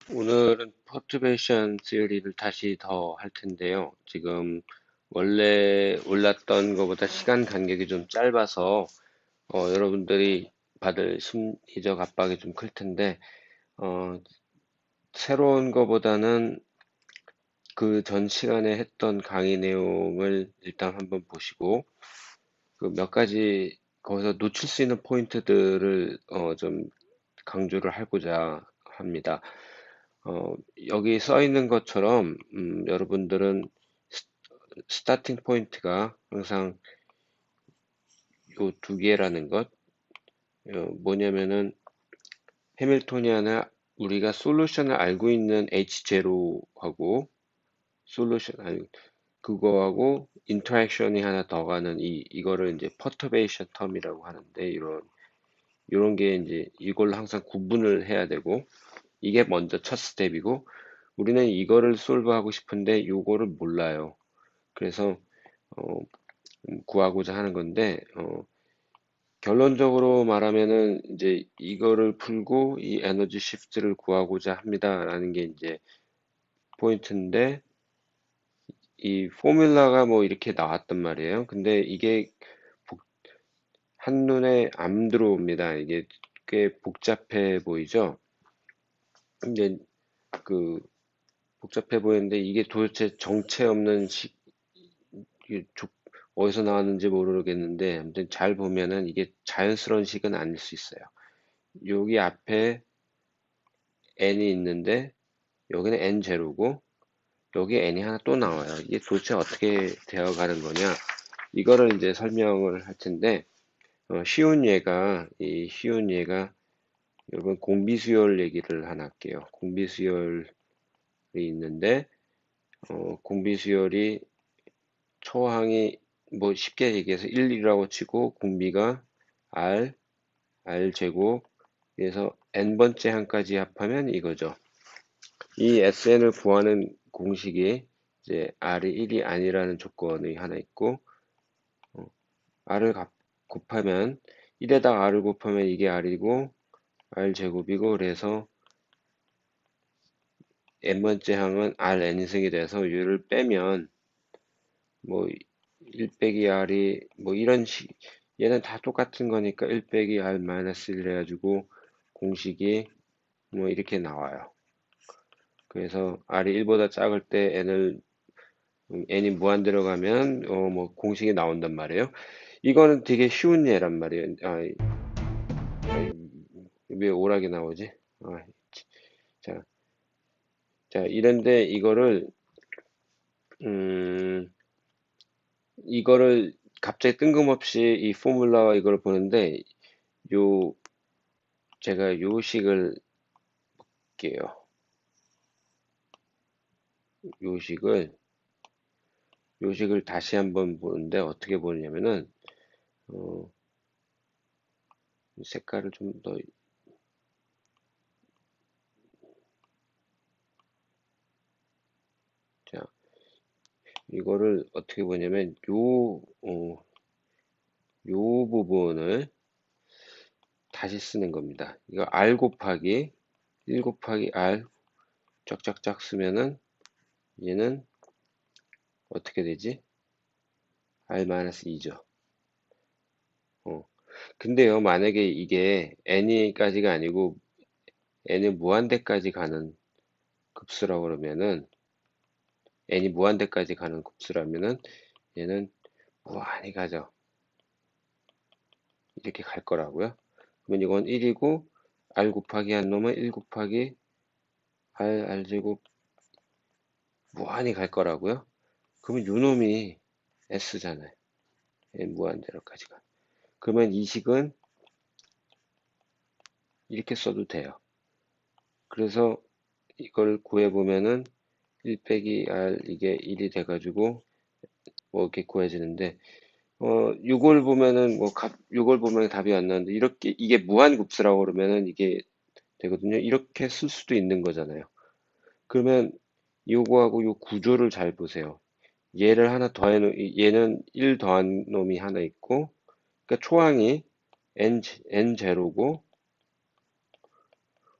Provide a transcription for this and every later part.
오늘은 퍼투베이션 시리를 다시 더 할 텐데요. 지금 원래 올랐던 것보다 시간 간격이 좀 짧아서 여러분들이 받을 심리적 압박이 좀 클 텐데 어, 새로운 것보다는 그 전 시간에 했던 강의 내용을 일단 한번 보시고 그 몇 가지 거기서 놓칠 수 있는 포인트들을 좀 강조를 하고자 합니다. 어, 여기 써 있는 것처럼 여러분들은 스타팅 포인트가 항상 요 두 개라는 것, 뭐냐면은 해밀토니안은 우리가 솔루션을 알고 있는 H0하고 그거하고 인터랙션이 하나 더 가는 이거를 이제 퍼터베이션 텀이라고 하는데 이런 게 이제 이걸로 항상 구분을 해야 되고 이게 먼저 첫 스텝이고 우리는 이거를 솔브하고 싶은데 요거를 몰라요. 그래서 어, 구하고자 하는 건데 결론적으로 말하면은 이제 이거를 풀고 이 에너지 시프트를 구하고자 합니다라는 게 이제 포인트인데 이 포뮬라가 뭐 이렇게 나왔단 말이에요. 근데 이게 한눈에 안 들어옵니다. 이게 꽤 복잡해 보이죠? 근데 그 복잡해 보이는데 이게 도대체 정체 없는 이게 어디서 나왔는지 모르겠는데 아무튼 잘 보면은 이게 자연스러운 식은 아닐 수 있어요. 여기 앞에 n이 있는데 여기는 n0고 여기에 n이 하나 또 나와요. 이게 도대체 어떻게 되어 가는 거냐? 이거를 이제 설명을 할 텐데 쉬운 예가 여러분 공비수열 얘기를 하나 할게요. 공비수열이 있는데 공비수열이 초항이 뭐 쉽게 얘기해서 1이라고 치고 공비가 r r 제곱 그래서 n번째 항까지 합하면 이거죠. 이 SN을 구하는 공식이 이제 R이 1이 아니라는 조건이 하나 있고 어, R을 곱하면 1에다가 R을 곱하면 이게 R이고 R 제곱이고 그래서 n번째 항은 Rn승이 돼서 얘를 빼면 뭐 1 빼기 R이 뭐 이런 식 얘는 다 똑같은 거니까 1 빼기 R 마이너스 1 해가지고 공식이 뭐 이렇게 나와요. 그래서 R이 1보다 작을 때 n이 무한대로 가면 뭐 공식이 나온단 말이에요. 이거는 되게 쉬운 예란 말이에요. 왜 오락이 나오지? 아, 자, 자 이런데 음, 이거를 갑자기 뜬금없이 이 포뮬라와 이걸 보는데 요 제가 요 식을 볼게요. 요 식을 요 식을 다시 한번 보는데 어떻게 보냐면은 어, 색깔을 좀 더 자, 이거를 어떻게 보냐면 요 부분을 다시 쓰는 겁니다. 이거 R 곱하기 1 곱하기 R 쫙쫙쫙 쓰면은 얘는 어떻게 되지? R-2죠. 근데요, 만약에 이게 n까지가 아니고 n이 무한대까지 가는 급수라고 그러면은 n이 무한대까지 가는 급수라면은 얘는 무한히 가죠. 이렇게 갈 거라고요. 그러면 이건 1이고 R 곱하기 한 놈은 1 곱하기 R 제곱 무한히 갈 거라고요. 그러면 요 놈이 S잖아요. 무한대로까지 가. 그러면 이 식은 이렇게 써도 돼요. 그래서 이걸 구해보면은 1 빼기 R 이게 1이 돼가지고 뭐 이렇게 구해지는데 요걸 보면은 요걸 보면 답이 안 나는데 이렇게 이게 무한급수라고 그러면은 이게 되거든요. 이렇게 쓸 수도 있는 거잖아요. 그러면 요거하고 요 구조를 잘 보세요. 얘를 하나 더해 얘는 1 더한 놈이 하나 있고 그러니까 초항이 n 제로고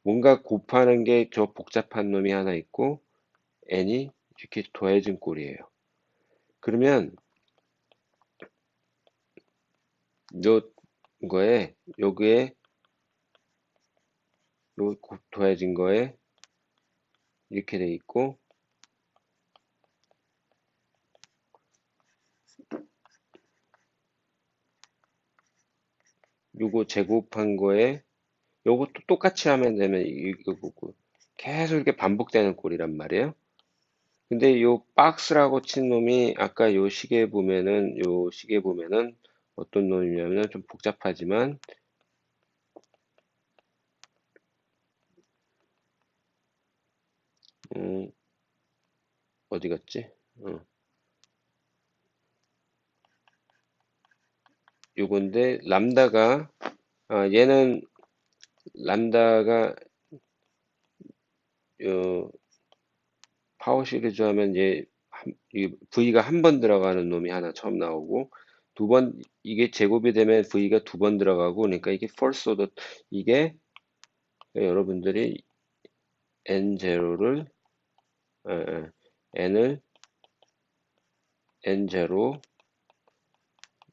뭔가 곱하는 게 저 복잡한 놈이 하나 있고 n이 이렇게 더해진 꼴이에요. 그러면 요 거에 여기에 요 더해진 거에 이렇게 돼 있고 요거 제곱한 거에 요것도 똑같이 하면 되면 이거 계속 이렇게 반복되는 꼴이란 말이에요. 근데 요 박스라고 친 놈이 아까 요 시계 보면은 어떤 놈이냐면 좀 복잡하지만 음, 어디 갔지? 요건데 람다가 얘는 람다가 어, 파워 시리즈 하면 이 V가 한 번 들어가는 놈이 하나 처음 나오고 두 번 이게 제곱이 되면 V가 두 번 들어가고 그러니까 이게 first order 이게 여러분들이 N0를 N을 N0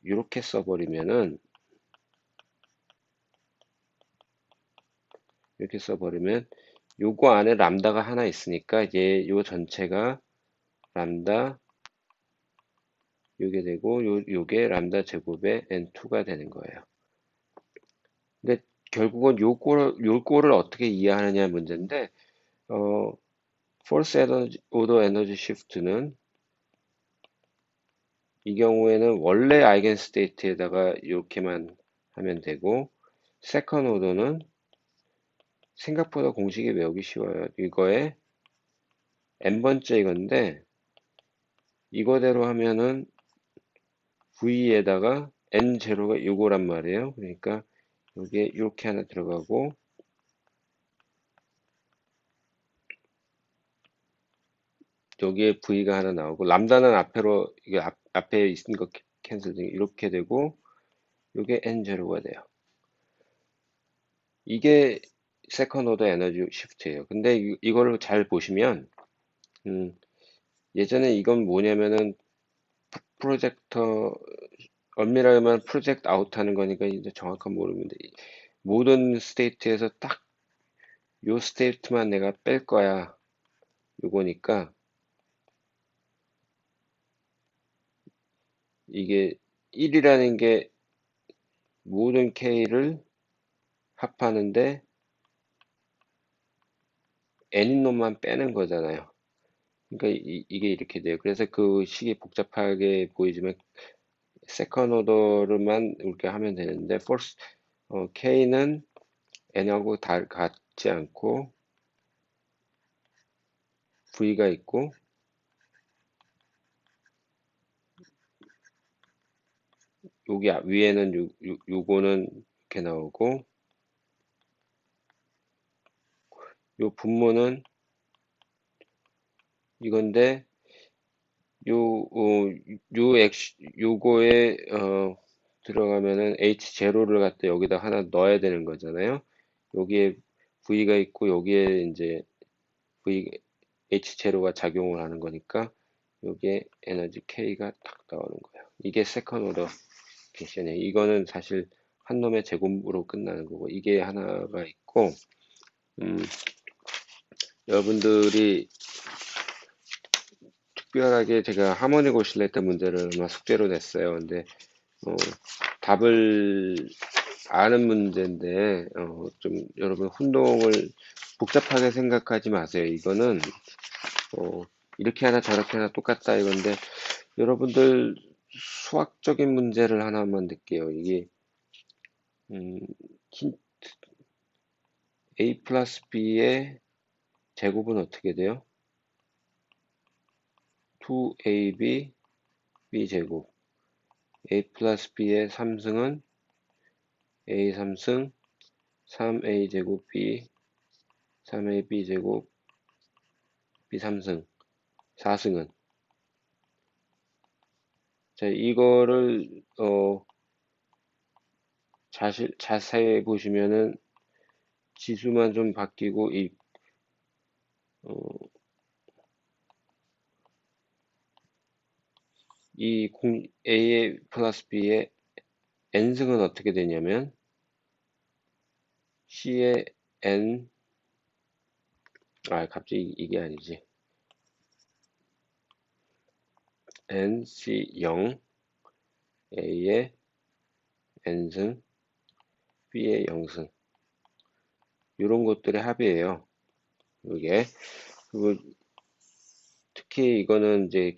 이렇게 써버리면은 이렇게 써버리면 요거 안에 람다가 하나 있으니까 요 전체가 람다 요게 되고 요게 람다 제곱의 N2가 되는 거예요. 근데 결국은 요거를 어떻게 이해하느냐 문제인데 어, force order energy shift는 이 경우에는 원래 아이겐 스테이트에다가 이렇게만 하면 되고 세컨 오더는 생각보다 공식이 외우기 쉬워요. 이거에 n번째 이건데 이거대로 하면은 v에다가 n0가 이거란 말이에요. 그러니까 여기에 이렇게 하나 들어가고 여기에 v가 하나 나오고 람다는 앞으로 이게 앞에 있는 거 캔슬 등 이렇게 되고 이게 n0가 돼요. 이게 세컨 오더 에너지 시프트예요. 근데 이거를 잘 보시면 음, 예전에 이건 뭐냐면은 프로젝터 엄밀하게 말하면 프로젝트 아웃 하는 거니까 이제 정확한 모르는데 모든 스테이트에서 딱 요 스테이트만 내가 뺄 거야. 요거니까 이게 1이라는 게 모든 K를 합하는데 N인 놈만 빼는 거잖아요. 그러니까 이게 이렇게 돼요. 그래서 그 식이 복잡하게 보이지만 세컨 오더로만 이렇게 하면 되는데 K는 N하고 다 같지 않고 V가 있고 여기 위에는 요거는 이렇게 나오고 요 분모는 이건데 요거에 들어가면은 H0를 갖다 여기다 하나 넣어야 되는 거잖아요. 여기에 V가 있고 여기에 이제 V H0가 작용을 하는 거니까 여기에 에너지 K가 딱 나오는 거예요. 이게 세컨 오더 객션이에요. 이거는 사실 한 놈의 제곱으로 끝나는 거고 이게 하나가 있고 음, 여러분들이 특별하게 제가 하모닉 오실레이터 문제를 아마 숙제로 냈어요. 근데 어, 답을 아는 문제인데 좀 여러분 혼동을 복잡하게 생각하지 마세요. 이거는 어, 이렇게 하나 저렇게 하나 똑같다 이건데 여러분들 수학적인 문제를 하나만 낼게요. 이게 음, A 플러스 B의 제곱은 어떻게 돼요? 2AB B제곱 A 플러스 B의 3승은 A 3승 3A 제곱 B 3AB 제곱 B 3승 4승은 자 이거를 자세히 보시면은 지수만 좀 바뀌고 어, A의 플러스 B의 n승은 어떻게 되냐면 C의 n, 갑자기 이게 아니지. nC0, A의 n승, B의 0승. 이런 것들의 합이에요. 이게. 그리고 특히 이거는 이제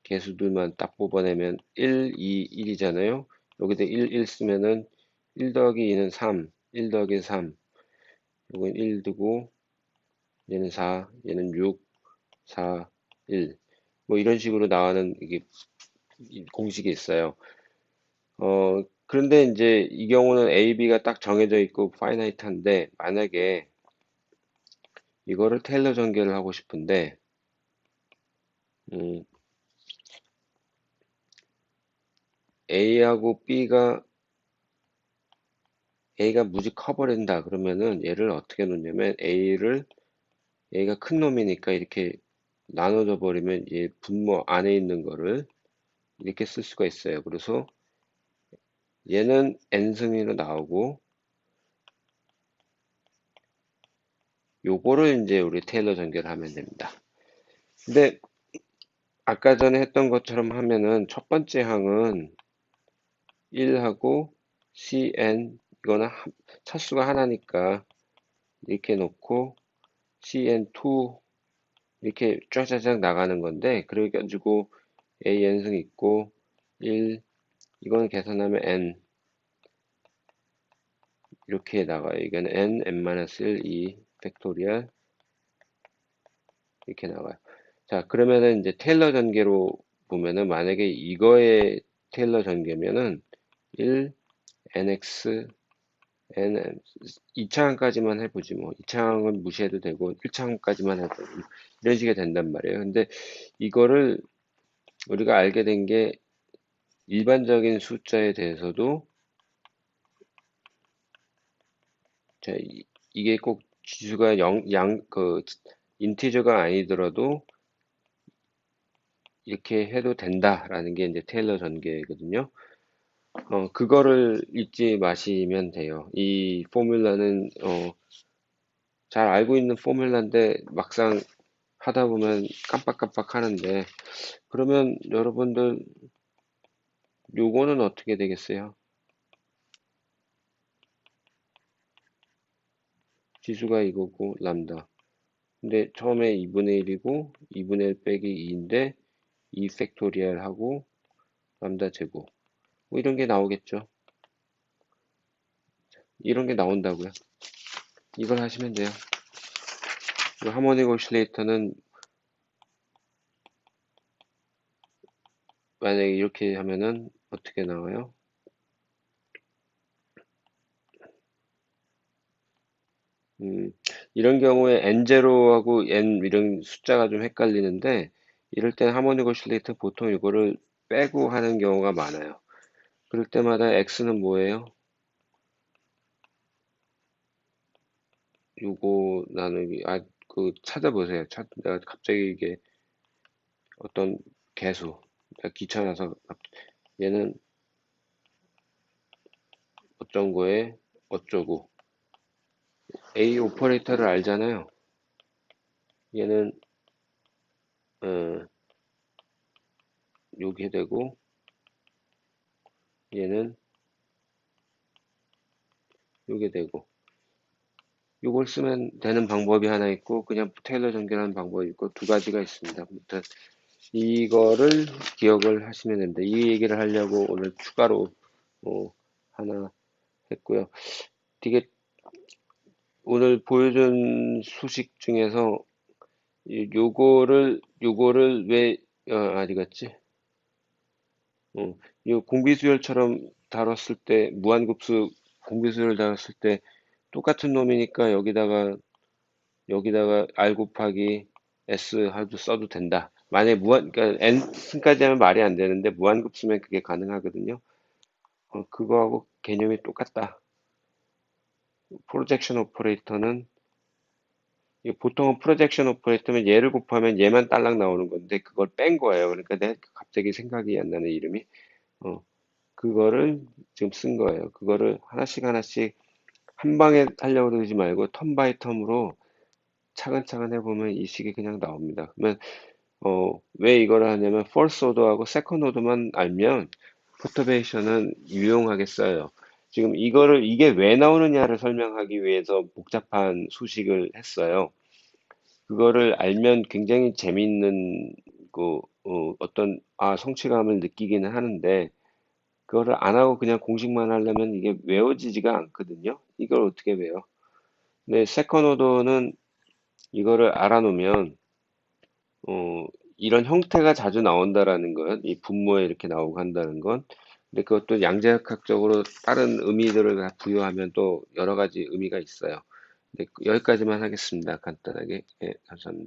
개수들만 딱 뽑아내면 1, 2, 1이잖아요. 여기다 1, 1 쓰면은 1 더하기 2는 3, 1 더하기 3. 이건 1 두고, 얘는 4, 얘는 6, 4, 1. 뭐 이런 식으로 나가는 이게 공식이 있어요. 그런데 이제 이 경우는 A, B가 딱 정해져 있고 파이나이트한데 만약에 이거를 테일러 전개를 하고 싶은데 음, A하고 A가 무지 커버린다 그러면은 얘를 어떻게 놓냐면 A가 큰 놈이니까 이렇게 나눠져 버리면 얘 분모 안에 있는 거를 이렇게 쓸 수가 있어요. 그래서 얘는 n승으로 나오고 요거를 이제 우리 테일러 전개를 하면 됩니다. 근데 아까 전에 했던 것처럼 하면은 첫 번째 항은 1하고 cn 이거는 차수가 하나니까 이렇게 놓고 cn2 이렇게 쫙쫙쫙 나가는 건데 그래가지고 an승 있고 1 이거는 계산하면 n 이렇게 나가요. 이거는 n-1, 2 팩토리얼 이렇게 나가요. 자, 그러면은 이제 테일러 전개로 보면은 만약에 이거의 테일러 전개면은 1 nx n 2차항까지만 해보지 뭐 2차항은 무시해도 되고 1차항까지만 해도 이런 식이 된단 말이에요. 근데 이거를 우리가 알게 된 게 일반적인 숫자에 대해서도 자, 이게 꼭 지수가 인티저가 아니더라도 이렇게 해도 된다라는 게 이제 테일러 전개거든요. 그거를 잊지 마시면 돼요. 이 포뮬라는, 잘 알고 있는 포뮬라인데 막상 하다 보면 깜빡깜빡 하는데, 그러면 여러분들 요거는 어떻게 되겠어요? 지수가 이거고, 람다. 근데 처음에 2분의 1이고, 2분의 1 빼기 2인데, 2 팩토리얼 하고, 람다 제곱. 뭐 이런 게 나오겠죠. 이런 게 나온다고요. 이걸 하시면 돼요. 하모닉 오실레이터는 만약에 이렇게 하면은 어떻게 나와요? 이런 경우에 N0하고 N 이런 숫자가 좀 헷갈리는데 이럴 땐 하모닉 오실레이터 보통 이거를 빼고 하는 경우가 많아요. 그럴 때마다 X는 뭐예요? 요거 나누기 찾아보세요. 내가 갑자기 이게 어떤 개수 내가 귀찮아서 얘는 어쩐 거에 어쩌고 A 오퍼레이터를 알잖아요. 얘는 어, 요게 되고 얘는 요게 되고 요걸 쓰면 되는 방법이 하나 있고 그냥 테일러 전개하는 방법이 있고 두 가지가 있습니다. 아무튼 이거를 기억을 하시면 됩니다. 이 얘기를 하려고 오늘 추가로 하나 했고요. 되게 오늘 보여준 수식 중에서 요거를 왜 어디 갔지? 이 공비수열처럼 다뤘을 때 무한급수 공비수열 다뤘을 때 똑같은 놈이니까 여기다가 R 곱하기 S 하도 써도 된다. 만약에 그러니까 N 승까지 하면 말이 안 되는데 무한급수면 그게 가능하거든요. 그거하고 개념이 똑같다. 프로젝션 오퍼레이터는 보통은 프로젝션 오퍼레이터면 얘를 곱하면 얘만 딸랑 나오는 건데 그걸 뺀 거예요. 그러니까 내가 갑자기 생각이 안 나는 이름이 어, 그거를 지금 쓴 거예요. 그거를 하나씩 하나씩 한 방에 하려고 그러지 말고 텀 바이 텀으로 차근차근 해보면 이 식이 그냥 나옵니다. 그러면 왜 이거를 하냐면 first order하고 second order만 알면 퍼터베이션은 유용하게 써요. 지금 이게 왜 나오느냐를 설명하기 위해서 복잡한 수식을 했어요. 그거를 알면 굉장히 재밌는 어떤 성취감을 느끼기는 하는데 그거를 안 하고 그냥 공식만 하려면 이게 외워지지가 않거든요. 이걸 어떻게 외워? 근데 세컨 오더는 이거를 알아놓으면 어, 이런 형태가 자주 나온다라는 건, 이 분모에 이렇게 나오고 한다는 건, 근데 그것도 양자역학적으로 다른 의미들을 다 부여하면 또 여러 가지 의미가 있어요. 네, 여기까지만 하겠습니다. 간단하게. 예, 감사합니다.